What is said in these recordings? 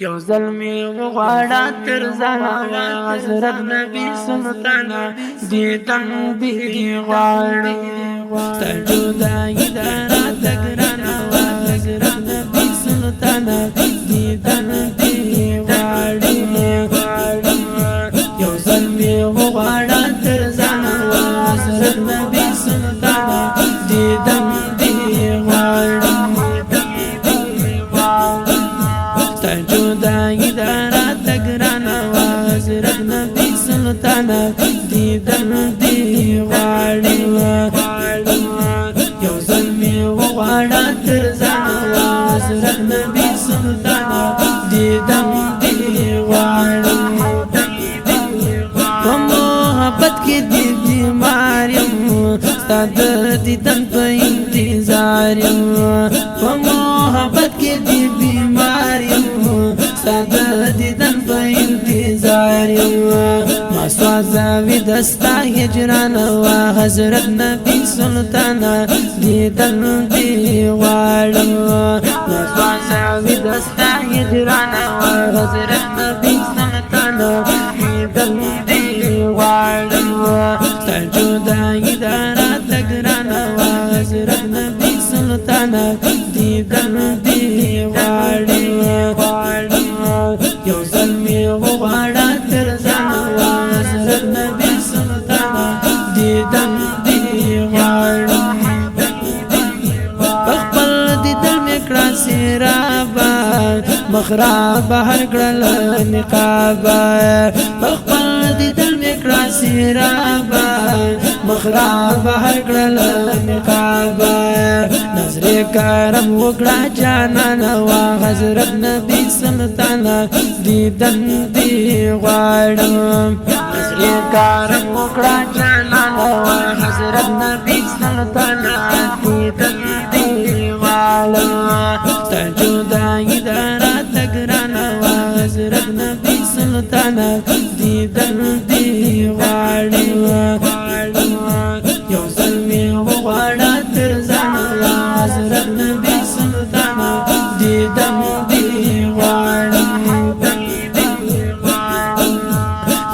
یو ظلمی وغواړه تر ځانه حضرت نبی سلطان دیدن دی غواړو ستا جدایي ده راته ګرانه حضرت نبی سلطان دیدن دی غواړو یو ظلمی وغواړه تر ځانه حضرت نبی سلطان دیدن دی غواړو جدائی دارا تگرانا حضرت نبی سلطان دیدن دی غاڑی یو ظلمی وغاڑا ترزانا حضرت نبی سلطان دیدن دی غاڑی محبت کی دی بیماریم ستاد دیدن پا انتظاریم محبت کی دی بیماریم ستاد دیدن پا انتظاریم ماسوازاوی دستا هجران و حضرت نبی سلطان دیدن دی غاڑم ماسوازاوی دستا هجران و حضرت نبی سلطان دیدن دی غاڑم ستا جدائی دارا تگران و حضرت نبی سلطان دیدن دی غاڑم یو ظلمی وغواړه تر ځانه حضرت نبی سلطان دیدن دی غواړو خپل دیدل مې کړه سیرابه مخرابه هر کړل نقابه خپل دیدل مې کړه سیرابه مخرابه هر کړل نقابه نظر کرم وکړه جانان وا حضرت نبی سلطان دیدن دی غواړم نظر کرم وکړه جانان وا حضرت نبی سلطان دیدن دی غواړم ستا جدائی دارا تگران وا حضرت نبی سلطان دیدن دی غواړم یو ظلمی وغواړه تر ځانه حضرت نبی سلطان دیدن دی غواړم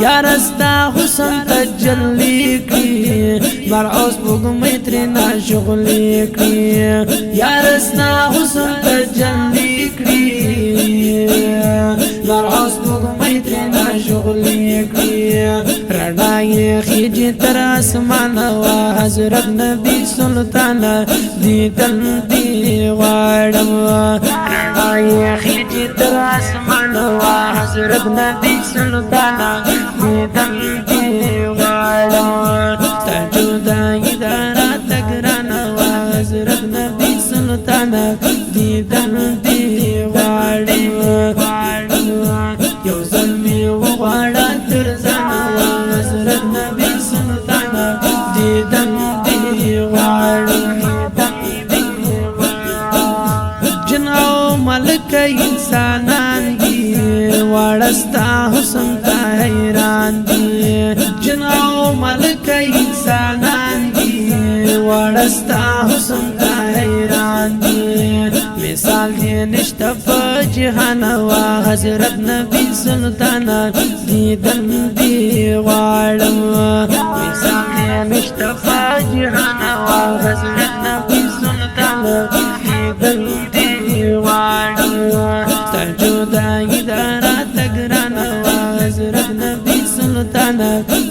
یارستا حسن تجلی کړي مرعوز بګمې ترنا شغلې کړي یارستا حسن تجلی کړي مرعوز بګمې ترنا شغلې کړي رڼايي خيجي تر اسمان وا حضرت نبی سلطان دیدن دی غواړم رڼايي خيجي تر اسمان وا حضرت نبی سلطان دیدن دی غواړم ستا جدائی دارا تگران وا حضرت نبی سلطان دیدن دی غواړم یو ظلمی وغواړه تر ځانه حضرت نبی سلطان دیدن دی غواړم جن او ملک انسانان دی وړستا حسن ته حیران دی جن او ملک انسانان دی وړستا حسن ته حیران دی مثال دی نشته په جهان وا حضرت نبی سلطان دیدن دی غواړم مثال دی نشته په جهان وا حضرت نبی سلطان دیدن دی غواړم ستا جدائی دارا تگران وا حضرت نبی سلطان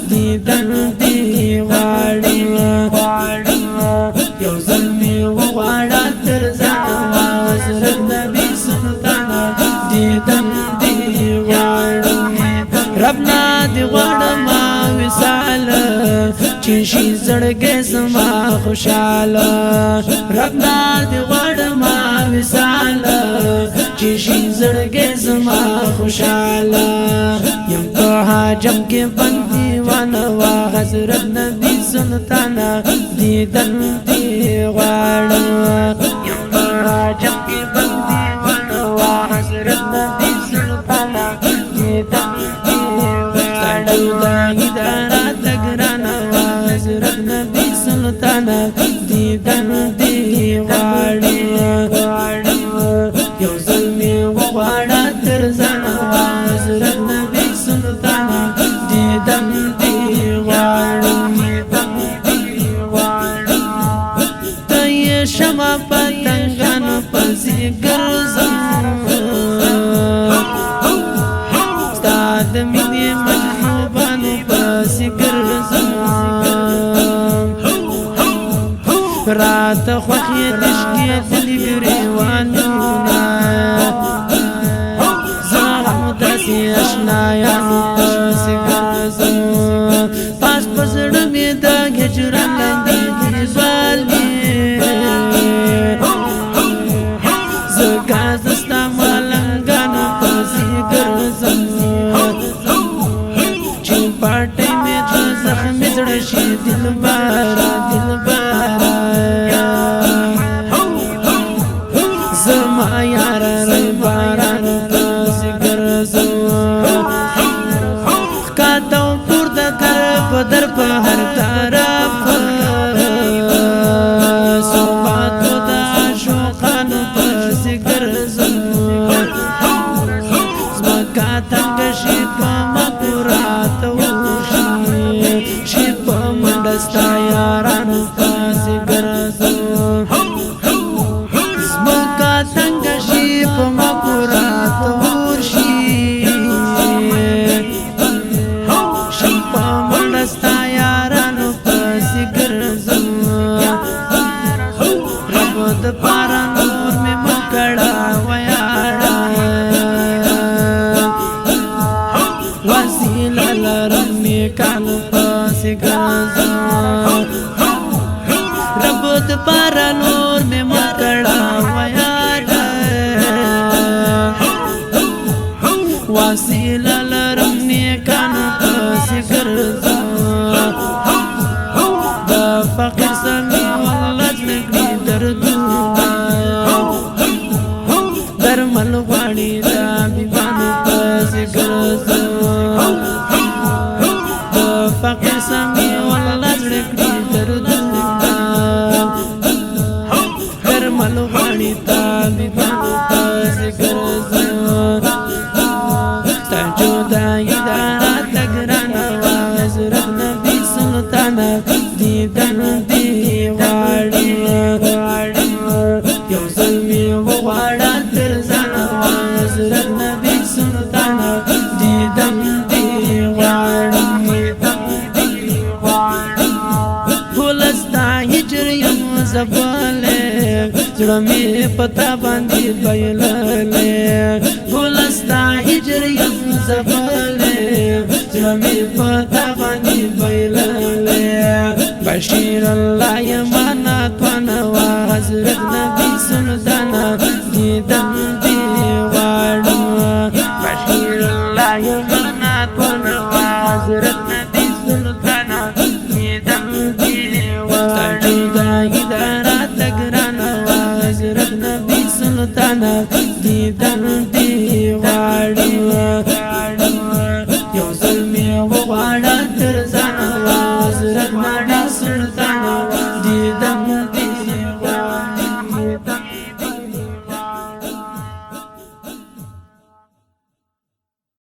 دیدن دی غواړم یو ظلمی وغواړه تر ځانه حضرت نبی سلطان دیدن دی غواړم ربنا دی غواړم وصال چې شي زړګې زما خوشاله ربنا دی غواړم وصال چې شي زړګې زما خوشاله یم په حجم کې بندي ونه وا حضرت نبی سلطان دیدن دی غواړم یم په حجم کې بندي ونه وا حضرت نبی سلطان دیدن دی غواړم دارا تگران وا حضرت نبی سلطان دیدن دی غواړم یو ظلمی وغواړه تر ځانه د مینې مجذوبانو پسې ګرځم راته خوښې تشکېدلي ګریوانونه زه هم داسې اشنایانو پسې ګرځم پاس په زړه مې د هجران لنګېږي ځوالې زه ګاز ستا ملنګانو پسې ګرځم چې پټۍ مې د زخمي زړه شي دلبره دلبره زما یاره ری باران پسې ګرځم ښکته و پورته کر په در په هر طرف صحباتو د عاشقانو پسې ګرځم ځمکه تنګه شي په مقبراتو وشي شي په منډه ستا یارانو پسې ګرځم ځمکه تنګه شي په مقبراتو ورشي شي په منډه ستا یارانو پسې ګرځم رب د پاره نور مې مه کړه ویاړه وسیله لرم نیکانو پسې ګرځم رب د پاره نور مې مه کړه ویاړه وسیله لرم نیکانو پسې ګرځم د فقیر سمې والله زړه کړي دردونه درمل غواړي د حبیبانو پسې ګرځم د فقیر سمې والله زړه کړي دردونه درمل غواړي د حبیبانو پسې ګرځم ستا جدایي ده راته ګرانه وه حضرت نبي سلطانه دیدن دې غواړي یو ځل مې وغواړه تر ځانه وه حضرت نبي سلطانه دیدن دې غواړي ټوله ستا هجر یم ځپلی زړه مې په تا باندې بایللی ټوله ستا هجر یم ځپلی زړه مې په تا باندې بایللی بشیر الله یما ناتوانه وه حضرت نبي سلطانه دیدن دې غواړم بشیر الله یما ناتوانه وه حضرت نبي سلطانه دیدن دې غواړم جدایي ده راته ګرانه وه حضرت نبي سلطانه دیدن دې غواړم یو ځل مې وغواړه تر ځانه وه حضرت نبي